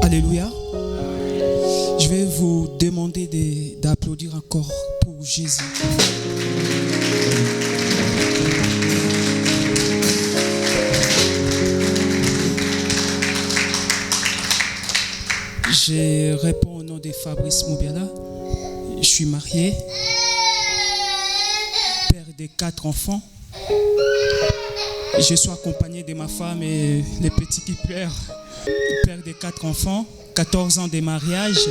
Alléluia. Je vais vous demander d'applaudir encore pour Jésus. Je réponds au nom de Fabrice Moubiala. Je suis marié, père de 4 enfants. Je suis accompagné de ma femme et les petits qui pleurent. Père de 4 enfants, 14 ans de mariage.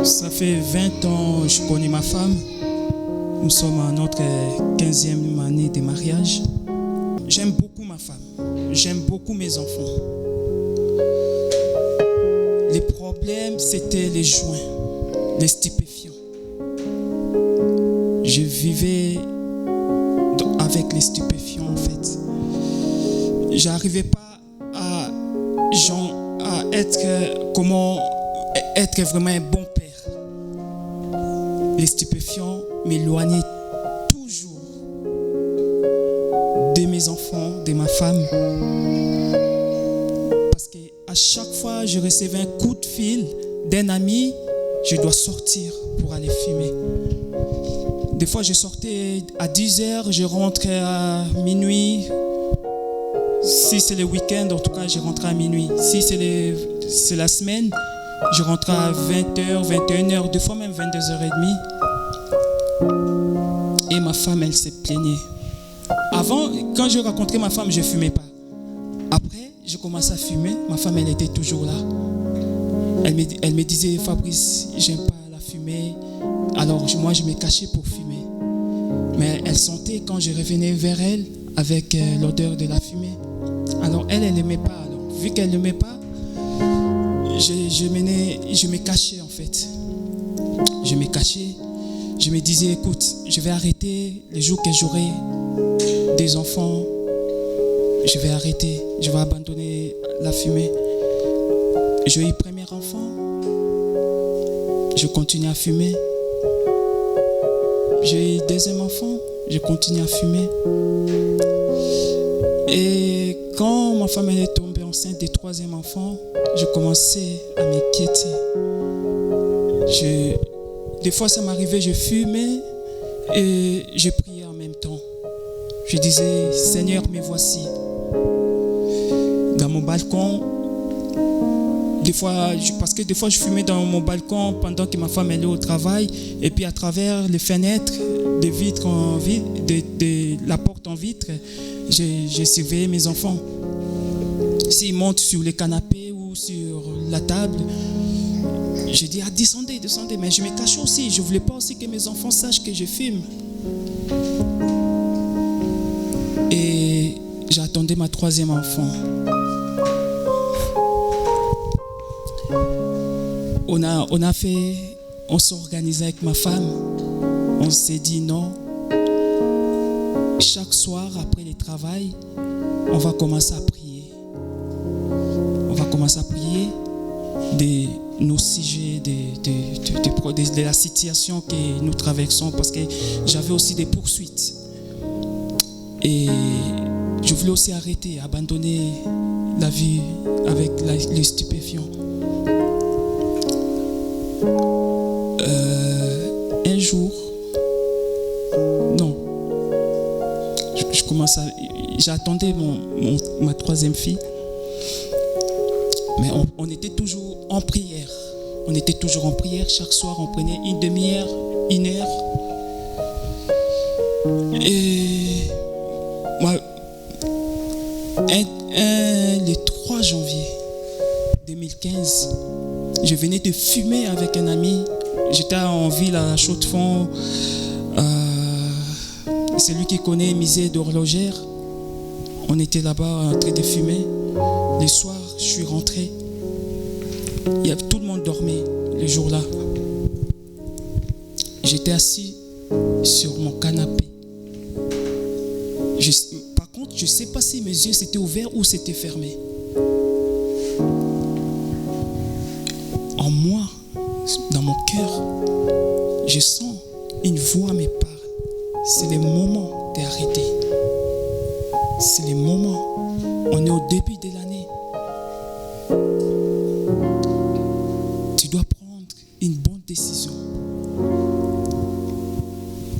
Ça fait 20 ans que je connais ma femme. Nous sommes à notre 15e année de mariage. J'aime beaucoup ma femme. J'aime beaucoup mes enfants. Les problèmes, c'était les joints, les stupéfiants. Je vivais avec les stupéfiants en fait. J'arrivais pas à être vraiment un bon père. Les stupéfiants m'éloignaient toujours de mes enfants, de ma femme. Parce qu'à chaque fois je recevais un coup de fil d'un ami, je dois sortir pour aller fumer. Des fois, je sortais à 10h, je rentrais à minuit. Si c'est le week-end, en tout cas, je rentrais à minuit. Si c'est la semaine, je rentrais à 20h, 21h, des fois même 22h30. Et ma femme, elle se plaignait. Avant, quand je rencontrais ma femme, je ne fumais pas. Après, je commençais à fumer. Ma femme, elle était toujours là. Elle me disait, Fabrice, j'aime pas la fumée. Alors moi, je me cachais pour fumer. Mais elle sentait quand je revenais vers elle avec l'odeur de la fumée. Alors elle n'aimait pas. Alors, vu qu'elle n'aimait pas, je me cachais en fait. Je me cachais. Je me disais, écoute, je vais arrêter les jours que j'aurai des enfants. Je vais arrêter. Je vais abandonner la fumée. J'ai eu le premier enfant. Je continue à fumer. J'ai eu le deuxième enfant. Je continue à fumer. Et quand ma femme est tombée enceinte du troisième enfant, je commençais à m'inquiéter. Des fois, ça m'arrivait, je fumais et je priais en même temps. Je disais, Seigneur, me voici. Dans mon balcon, parce que des fois je fumais dans mon balcon pendant que ma femme allait au travail, et puis à travers les fenêtres, des vitres en vitre, de la porte en vitre, j'ai surveillé mes enfants. S'ils montent sur le canapé ou sur la table, j'ai dit, descendez, mais je me cachais aussi, je ne voulais pas aussi que mes enfants sachent que je fume. Et j'attendais ma troisième enfant. On s'est organisé avec ma femme. On s'est dit non. Chaque soir après le travail, on va commencer à prier. On va commencer à prier de nos sujets, de la situation que nous traversons, parce que j'avais aussi des poursuites. Et je voulais aussi arrêter, abandonner la vie avec les stupéfiants. Un jour, non, j'attendais ma troisième fille, mais on était toujours en prière. On était toujours en prière. Chaque soir, on prenait une demi-heure, 1 heure. Et moi, le 3 janvier 2015, je venais de fumer avec un ami. J'étais en ville à Chaux-de-Fonds. C'est lui qui connaît Misé d'Horlogère. On était là-bas en train de fumer. Le soir, je suis rentré. Tout le monde dormait le jour-là. J'étais assis sur mon canapé. Par contre, je ne sais pas si mes yeux s'étaient ouverts ou s'étaient fermés. En moi, dans mon cœur, je sens une voix me parle. C'est le moment d'arrêter. C'est le moment. On est au début de l'année. Tu dois prendre une bonne décision.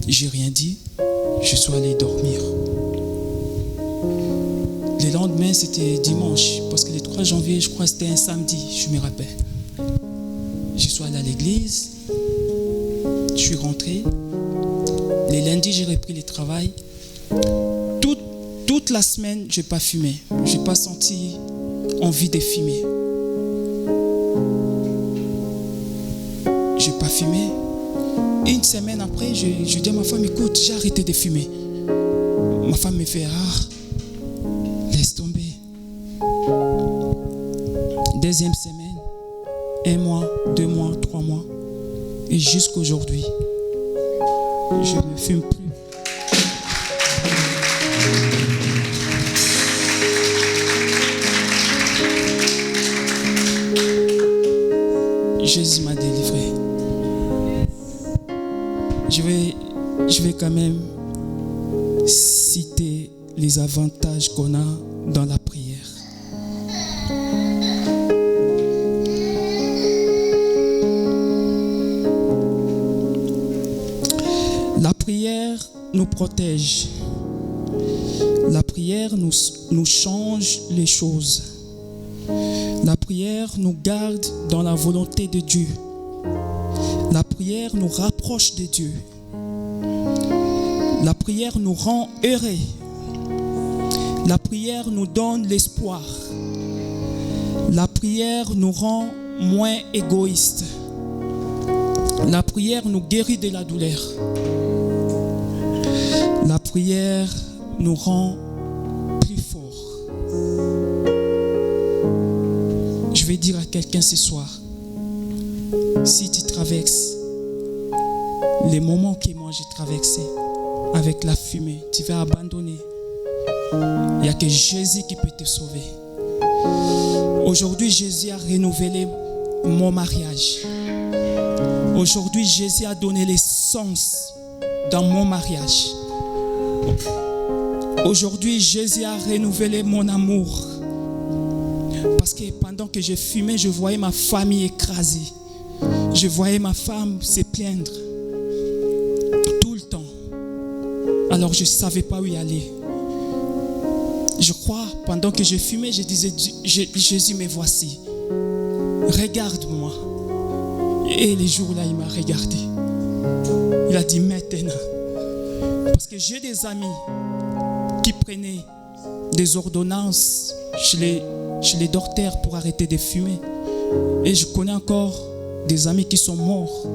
J'ai rien dit, je suis allé dormir. Le lendemain, c'était dimanche, parce que le 3 janvier, je crois que c'était un samedi, je me rappelle. Je suis allé à l'église, je suis rentré. Le lundi, j'ai repris le travail. Toute la semaine, je n'ai pas fumé. Je n'ai pas senti envie de fumer. Je n'ai pas fumé. Une semaine après, je dis à ma femme, écoute, j'ai arrêté de fumer. Ma femme me fait, laisse tomber. Deuxième semaine, 1 mois, 2 mois, 3 mois. Et jusqu'aujourd'hui, je ne fume plus. Jésus m'a délivré. Je vais quand même citer les avantages qu'on a dans la prière. La prière nous protège. La prière nous change les choses. La prière nous garde dans la volonté de Dieu. La prière nous rapproche de Dieu. La prière nous rend heureux. La prière nous donne l'espoir. La prière nous rend moins égoïstes. La prière nous guérit de la douleur. La prière nous rend plus forts. Je vais dire à quelqu'un ce soir, si tu traverses les moments que moi j'ai traversés avec la fumée, tu vas abandonner. Il n'y a que Jésus qui peut te sauver. Aujourd'hui, Jésus a renouvelé mon mariage. Aujourd'hui, Jésus a donné l'essence dans mon mariage. Aujourd'hui, Jésus a renouvelé mon amour. Parce que pendant que je fumais, je voyais ma famille écrasée. Je voyais ma femme se plaindre tout le temps. Alors je ne savais pas où y aller. Je crois, pendant que je fumais, je disais, Jésus, me voici. Regarde-moi. Et les jours-là, il m'a regardé. Il a dit, maintenant. Parce que j'ai des amis qui prenaient des ordonnances chez les docteurs pour arrêter de fumer. Et je connais encore des amis qui sont morts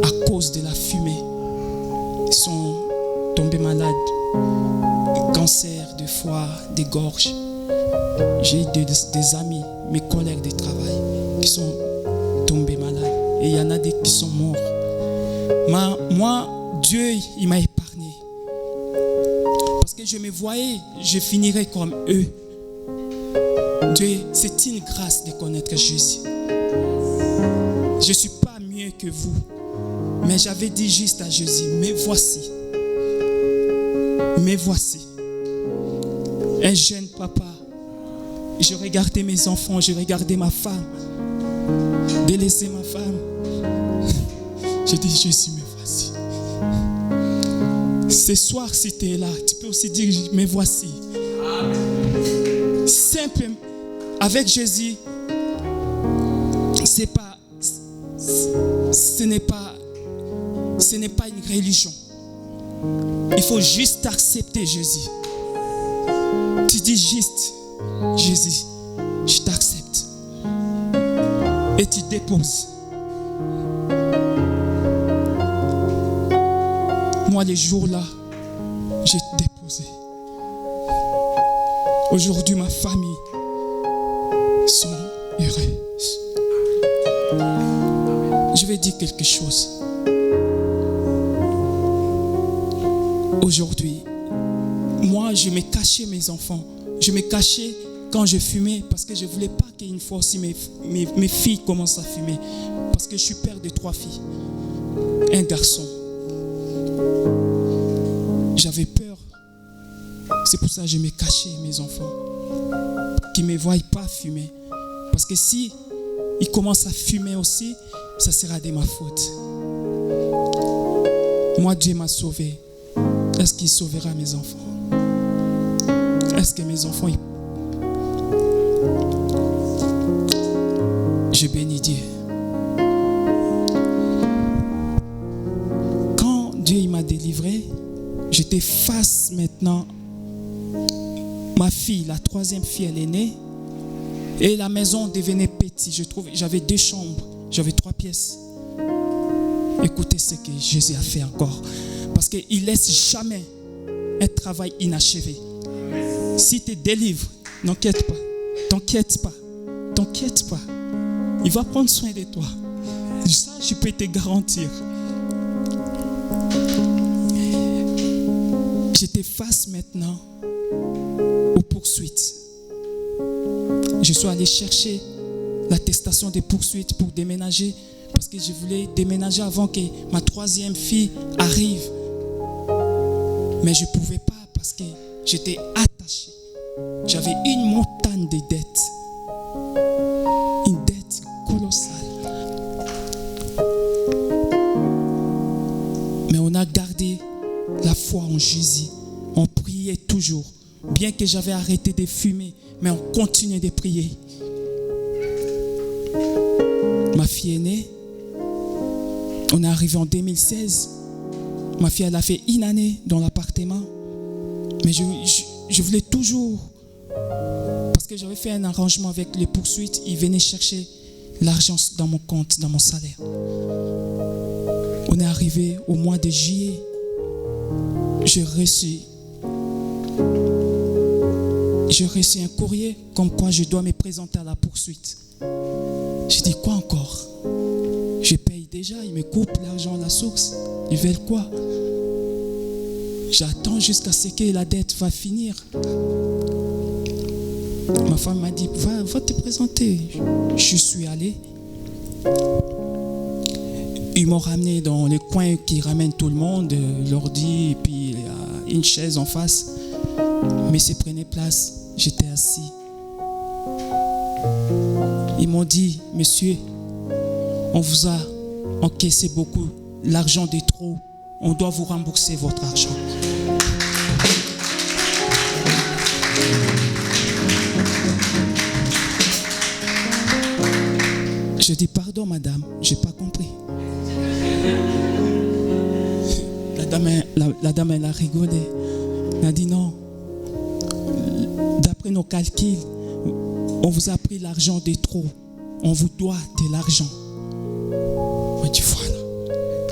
à cause de la fumée. Ils sont tombés malades. Cancer de foie, des gorges. J'ai des amis, mes collègues de travail, qui sont tombés malades. Et il y en a des qui sont morts. Mais moi, Dieu, il m'a épargné. Parce que je me voyais, je finirais comme eux. Dieu, c'est une grâce de connaître Jésus. Je ne suis pas mieux que vous. Mais j'avais dit juste à Jésus, me voici. Me voici. Un jeune papa. Je regardais mes enfants, je regardais ma femme. Délaisser ma femme. Je dis, Jésus, me voici. Ce soir, si tu es là, tu peux aussi dire, me voici. Simplement, avec Jésus, ce n'est pas une religion. Il faut juste accepter Jésus. Tu dis juste, Jésus, je t'accepte. Et tu déposes. Moi, les jours-là, j'ai déposé. Aujourd'hui, ma famille sont heureuses. Je vais dire quelque chose. Aujourd'hui, moi, je me cachais mes enfants. Je me cachais quand je fumais parce que je ne voulais pas qu'une fois aussi mes filles commencent à fumer. Parce que je suis père de 3 filles. Un garçon. J'avais peur. C'est pour ça que je me cachais mes enfants. qu'ils ne me voient pas fumer. Parce que si ils commencent à fumer aussi, ça sera de ma faute. Moi, Dieu m'a sauvé. Est-ce qu'il sauvera mes enfants? Est-ce que mes enfants... Je bénis Dieu. Quand Dieu il m'a délivré, j'étais face maintenant. Ma fille, la troisième fille, elle est née. Et la maison devenait petite. J'avais 2 chambres. J'avais 3 pièces. Écoutez ce que Jésus a fait encore. Parce qu'il ne laisse jamais un travail inachevé. Si tu délivres, n'inquiète pas. T'inquiète pas. T'inquiète pas. Il va prendre soin de toi. Ça, je peux te garantir. J'étais face maintenant aux poursuites. Je suis allé chercher l'attestation de poursuites pour déménager. Parce que je voulais déménager avant que ma 3e fille arrive. Mais je ne pouvais pas parce que j'étais attaché. J'avais une montagne de dettes. Une dette colossale. Mais on a gardé la foi en Jésus. On priait toujours. Bien que j'avais arrêté de fumer, mais on continuait de prier. Ma fille est née. On est arrivé en 2016. Ma fille, elle a fait 1 année dans l'appartement. Mais je voulais toujours... Parce que j'avais fait un arrangement avec les poursuites. Ils venaient chercher l'argent dans mon compte, dans mon salaire. On est arrivé au mois de juillet. J'ai reçu un courrier comme quoi je dois me présenter à la poursuite. J'ai dit, quoi encore? Je paye déjà, ils me coupent l'argent à la source. Ils veulent quoi? J'attends jusqu'à ce que la dette va finir. Ma femme m'a dit, va te présenter. Je suis allé. Ils m'ont ramené dans le coin qui ramène tout le monde, l'ordi, et puis il y a une chaise en face. Mais c'est prenait place, j'étais assis. Ils m'ont dit, monsieur, on vous a encaissé beaucoup, l'argent de trop, on doit vous rembourser votre argent. Je dis, pardon madame, je n'ai pas compris. La dame, elle a rigolé. Elle a dit non. D'après nos calculs, on vous a pris l'argent de trop. On vous doit de l'argent. Moi, tu vois là,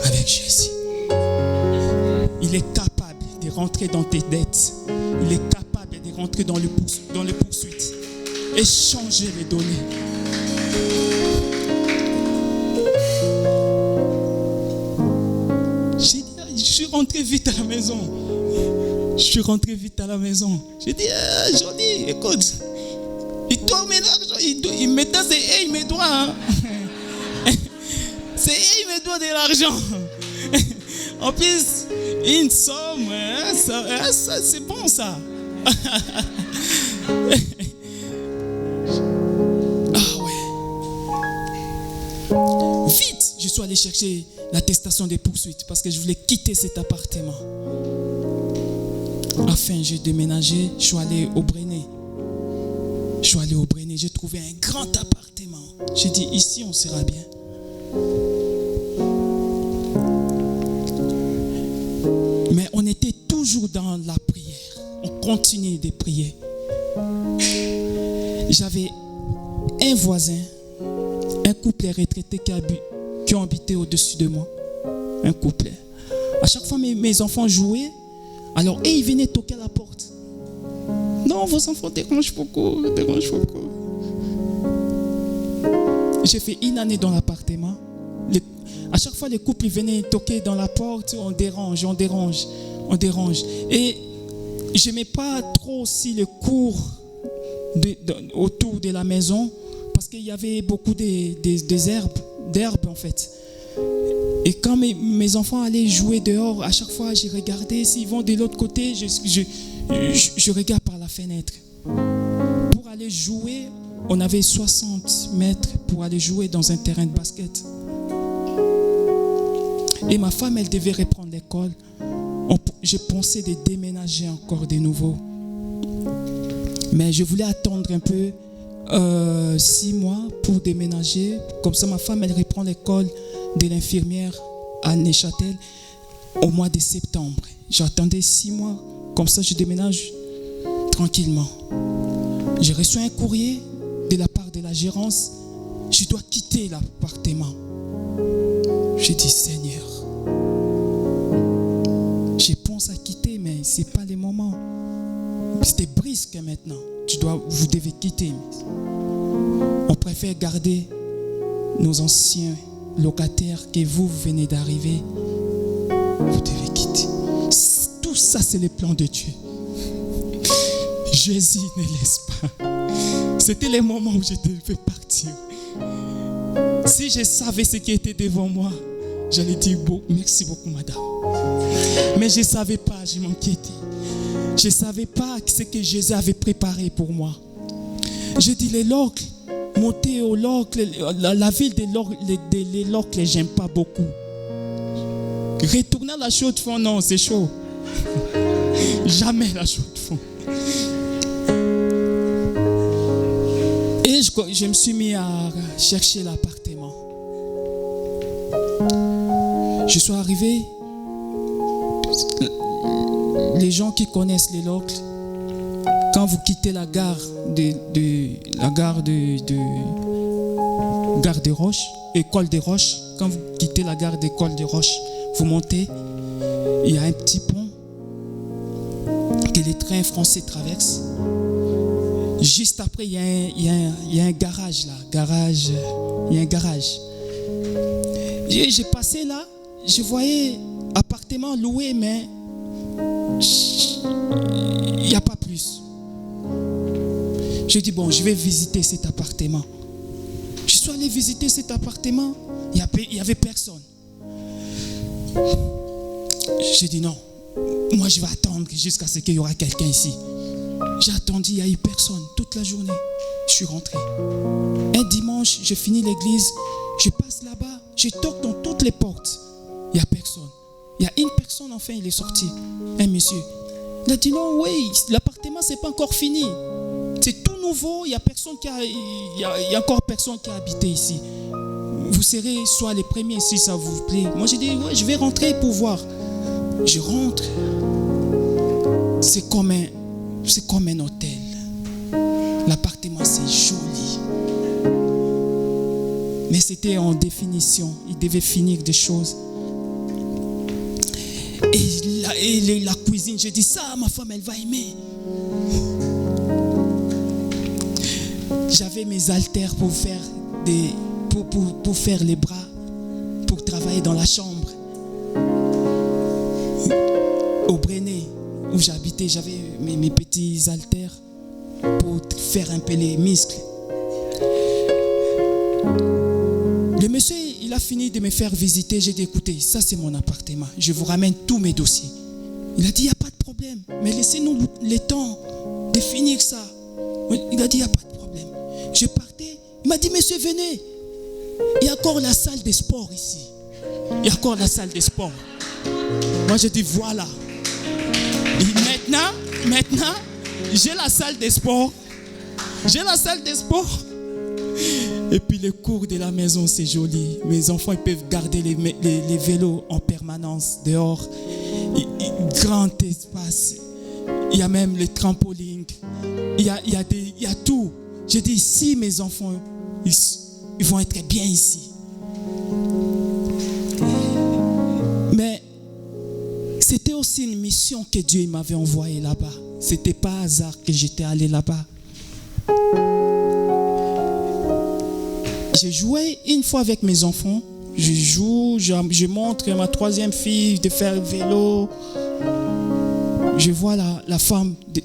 avec Jésus, il est capable de rentrer dans tes dettes. Il est capable de rentrer dans les poursuites et changer les données. Je suis rentré vite à la maison. J'ai dit, Johnny, écoute, il tourne l'argent, il me donne, c'est il me doit. Hein. C'est il me doit de l'argent. En plus, une somme, ça, c'est bon ça. Ah ouais. Vite, je suis allé chercher l'attestation des poursuites parce que je voulais quitter cet appartement. Enfin, j'ai déménagé, je suis allé au Brené. J'ai trouvé un grand appartement. J'ai dit, ici, on sera bien. Mais on était toujours dans la prière. On continuait de prier. J'avais un voisin, un couple retraité qui ont habité au-dessus de moi. Un couple. À chaque fois, mes enfants jouaient. Alors, ils venaient toquer à la porte. Non, vos enfants dérangent beaucoup. J'ai fait 1 année dans l'appartement. À chaque fois, les couples venaient toquer dans la porte. On dérange. Et je n'aimais pas trop aussi le cours autour de la maison parce qu'il y avait beaucoup d'herbes en fait. Et quand mes enfants allaient jouer dehors, à chaque fois, je regardais. S'ils vont de l'autre côté, je regarde par la fenêtre. Pour aller jouer, on avait 60 mètres pour aller jouer dans un terrain de basket. Et ma femme, elle devait reprendre l'école. J'ai pensé de déménager encore de nouveau. Mais je voulais attendre un peu 6 mois pour déménager. Comme ça, ma femme, elle reprend l'école de l'infirmière à Neuchâtel au mois de septembre. J'attendais 6 mois. Comme ça, je déménage tranquillement. J'ai reçu un courrier de la part de la gérance. Je dois quitter l'appartement. J'ai dit, Seigneur, je pense à quitter, mais ce n'est pas le moment. C'était brusque maintenant. Vous devez quitter. On préfère garder nos anciens locataires que vous venez d'arriver. Vous devez quitter. Tout ça, c'est le plan de Dieu. Jésus ne laisse pas. C'était le moment où je devais partir. Si je savais ce qui était devant moi, j'allais dire merci beaucoup, madame. Mais je ne savais pas, je m'inquiétais. Je ne savais pas ce que Jésus avait préparé pour moi. Je dis les Locles, monter au Locles, la ville de Locles, je n'aime pas beaucoup. Retourner à la Chaux-de-Fonds, non, c'est chaud. Jamais la Chaux-de-Fonds. Et je me suis mis à chercher l'appartement. Je suis arrivé. Les gens qui connaissent les Locles, quand vous quittez la gare Gare des Roches, École des Roches, quand vous quittez la gare d'École des Roches, vous montez, il y a un petit pont que les trains français traversent. Juste après, il y a un garage là. Il y a un garage. J'ai passé là, je voyais appartement loué, mais il n'y a pas plus. Je dis, bon, je vais visiter cet appartement. Je suis allé visiter cet appartement, il n'y avait personne. J'ai dit non, moi je vais attendre jusqu'à ce qu'il y aura quelqu'un ici. J'ai attendu, il n'y a eu personne toute la journée. Je suis rentré. Un dimanche, je finis l'église, je passe là-bas, je toque dans toutes les portes. Il n'y a personne. Il y a une personne, enfin, il est sorti. Un monsieur. Il a dit non, oui, l'appartement, ce n'est pas encore fini. C'est tout nouveau, il y a encore personne qui a habité ici. Vous serez soit les premiers si ça vous plaît. Moi, j'ai dit, ouais, je vais rentrer pour voir. Je rentre. C'est comme un hôtel. L'appartement, c'est joli. Mais c'était en définition. Il devait finir des choses. Et la cuisine, j'ai dit ça, ma femme, elle va aimer. J'avais mes haltères pour faire pour faire les bras, pour travailler dans la chambre. Au Brené, où j'habitais, j'avais mes petits haltères pour faire un peu les muscles. Le monsieur, il a fini de me faire visiter. J'ai dit, écoutez, ça c'est mon appartement. Je vous ramène tous mes dossiers. Il a dit, il n'y a pas de problème. Mais laissez-nous le temps de finir ça. Il a dit, il n'y a pas de problème. Je partais. Il m'a dit, monsieur, venez. Il y a encore la salle de sport ici. Il y a encore la salle de sport. Moi, je dis, voilà. Et maintenant, j'ai la salle de sport. J'ai la salle de sport. Et puis le cours de la maison, c'est joli. Mes enfants, ils peuvent garder les vélos en permanence dehors. Grand espace. Il y a même le trampoline. Il y a tout. J'ai dit, si mes enfants, ils vont être bien ici. Mais c'était aussi une mission que Dieu m'avait envoyée là-bas. C'était pas hasard que j'étais allé là-bas. J'ai joué une fois avec mes enfants. Je joue, je montre à ma troisième fille de faire le vélo. Je vois la femme du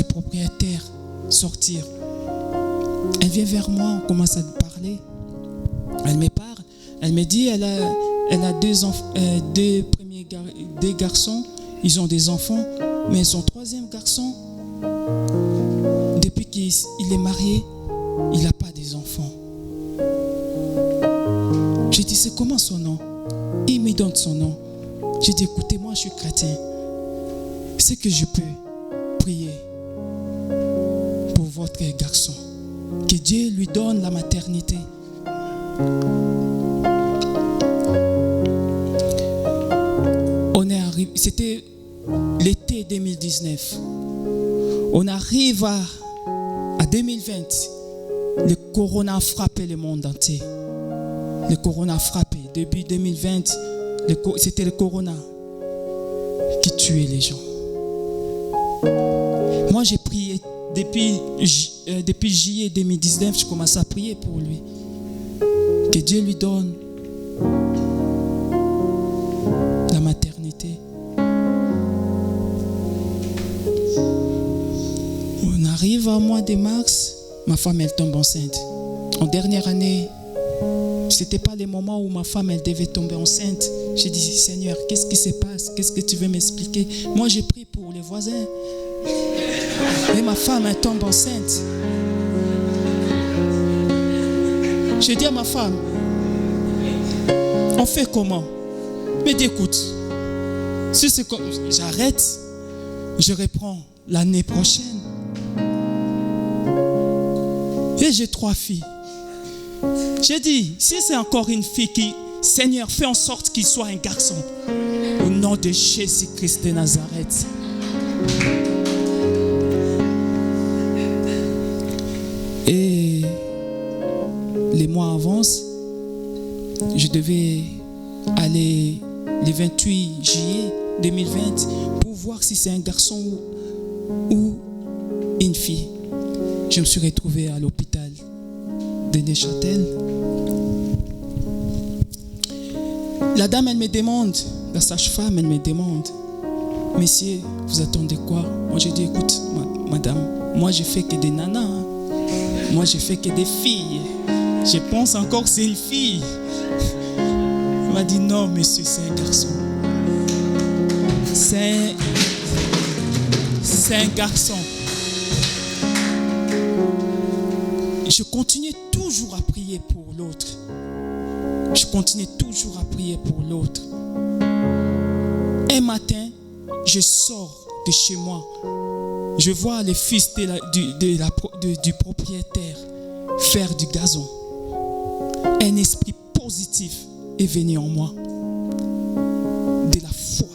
propriétaire sortir. Elle vient vers moi, on commence à parler. Elle me parle. Elle me dit, elle a deux garçons. Ils ont des enfants, mais son troisième garçon, depuis qu'il est marié, il n'a pas des enfants. J'ai dit, c'est comment son nom? Il me donne son nom. J'ai dit, écoutez, moi je suis chrétien. C'est que je peux prier pour votre garçon. Que Dieu lui donne la maternité. On est arrivé, c'était l'été 2019. On arrive à 2020. Le corona a frappé le monde entier. Le corona a frappé. Début 2020, c'était le corona qui tuait les gens. Moi, j'ai prié depuis juillet 2019, je commence à prier pour lui. Que Dieu lui donne la maternité. On arrive au mois de mars, ma femme elle tombe enceinte. En dernière année, c'était pas le moment où ma femme elle devait tomber enceinte. J'ai dit, Seigneur, qu'est-ce qui se passe? Qu'est-ce que tu veux m'expliquer? Moi, j'ai prié pour les voisins. Et ma femme elle tombe enceinte. J'ai dit à ma femme, on fait comment? Mais écoute, si c'est comme j'arrête, je reprends l'année prochaine. Et j'ai 3 filles. J'ai dit, si c'est encore une fille qui, Seigneur, fais en sorte qu'il soit un garçon. Au nom de Jésus-Christ de Nazareth. Et les mois avancent. Je devais aller le 28 juillet 2020 pour voir si c'est un garçon ou une fille. Je me suis retrouvé à l'hôpital de Neuchâtel. La dame, elle me demande, la sage-femme, elle me demande, Messieurs, vous attendez quoi? Moi, j'ai dit, écoute, madame, moi, je fais que des nanas. Hein. Moi, je fais que des filles. Je pense encore que c'est une fille. Elle m'a dit, non, monsieur, c'est un garçon. C'est un garçon. Je continuais toujours à prier pour l'autre. Je continuais toujours à prier pour l'autre. Un matin, je sors de chez moi. Je vois le fils du propriétaire faire du gazon. Un esprit positif est venu en moi. De la foi.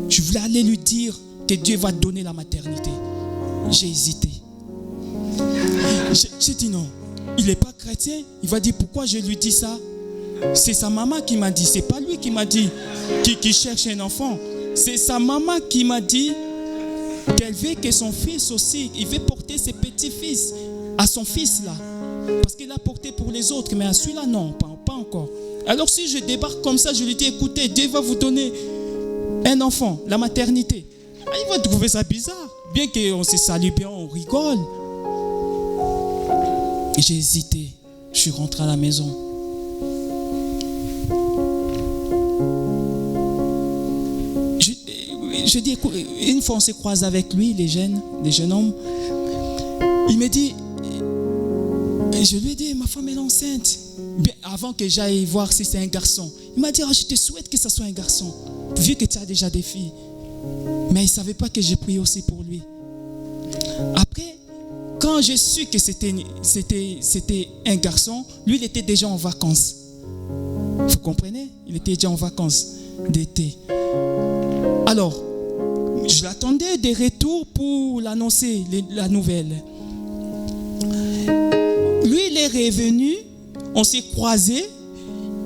Je voulais aller lui dire que Dieu va donner la maternité. J'ai hésité. J'ai dit non. Il n'est pas chrétien. Il va dire pourquoi je lui dis ça. C'est sa maman qui m'a dit. C'est pas lui qui m'a dit qu'il cherche un enfant. C'est sa maman qui m'a dit qu'elle veut que son fils aussi, il veut porter ses petits-fils à son fils là. Parce qu'il a porté pour les autres, mais à celui-là, non, pas encore. Alors si je débarque comme ça, je lui dis, écoutez, Dieu va vous donner un enfant, la maternité. Il va trouver ça bizarre. Bien qu'on se salue bien, on rigole. J'ai hésité. Je suis rentré à la maison. Je dis, écoute, une fois on s'est croisé avec lui, les jeunes hommes. Il me dit, je lui ai dit, ma femme est enceinte. Bien, avant que j'aille voir si c'est un garçon. Il m'a dit, oh, je te souhaite que ce soit un garçon. Vu que tu as déjà des filles. Mais il ne savait pas que j'ai prié aussi pour lui. Après, quand j'ai su que c'était un garçon, lui, il était déjà en vacances. Vous comprenez? Il était déjà en vacances d'été. Alors, je l'attendais des retours pour l'annoncer, la nouvelle. Lui, il est revenu, on s'est croisés.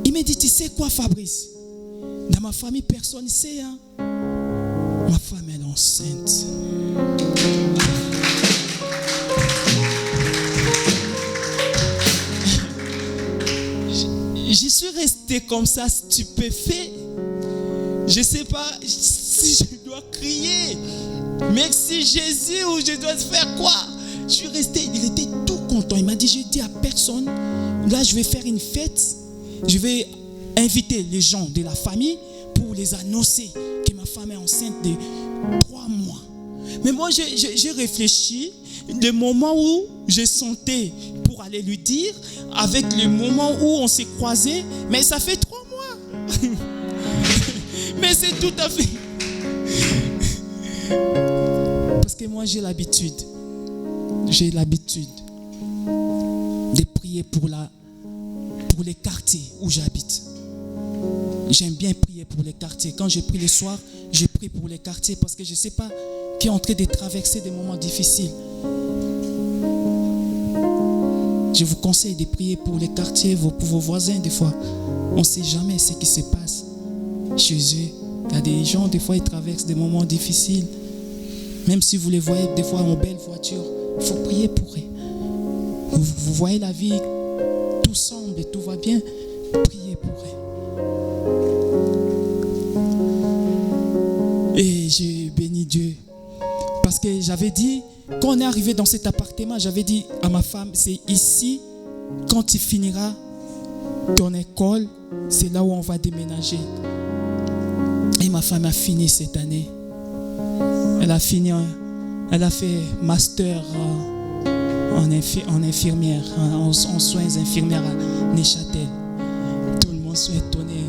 Il m'a dit, tu sais quoi, Fabrice? Dans ma famille, personne ne sait. Hein? Ma femme est enceinte. Je suis resté comme ça, stupéfait. Je ne sais pas si je dois crier. Merci Jésus, ou je dois faire quoi? Je suis resté, il était tout content. Il m'a dit, je dis à personne, là je vais faire une fête. Je vais inviter les gens de la famille pour les annoncer que ma femme est enceinte de 3 mois. Mais moi j'ai réfléchi. le moment où je sentais pour aller lui dire, avec le moment où on s'est croisés, mais ça fait 3 mois. Mais c'est tout à fait. Parce que moi, j'ai l'habitude de prier pour les quartiers où j'habite. J'aime bien prier pour les quartiers. Quand je prie le soir, je prie pour les quartiers parce que je ne sais pas qui est en train de traverser des moments difficiles. Je vous conseille de prier pour les quartiers, pour vos voisins des fois. On ne sait jamais ce qui se passe chez eux. Il y a des gens, des fois, ils traversent des moments difficiles. Même si vous les voyez des fois en belle voiture, il faut prier pour eux. Vous voyez la vie, tout semble et tout va bien, priez pour eux. Et j'ai béni Dieu. Parce que j'avais dit, quand on est arrivé dans cet appartement, j'avais dit à ma femme, c'est ici, quand tu finiras ton école, c'est là où on va déménager. Et ma femme a fini cette année. Elle a fait master en infirmière, en soins infirmières à Neuchâtel. Tout le monde sont étonnés.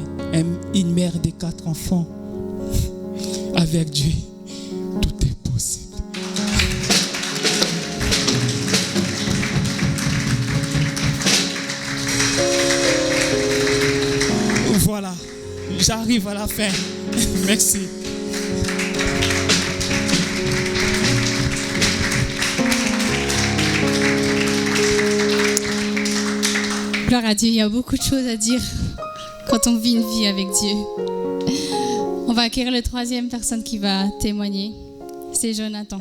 Une mère de 4 enfants. Avec Dieu, tout est possible. Voilà, j'arrive à la fin. Merci. Gloire à Dieu, il y a beaucoup de choses à dire quand on vit une vie avec Dieu. On va accueillir la 3e personne qui va témoigner. C'est Jonathan.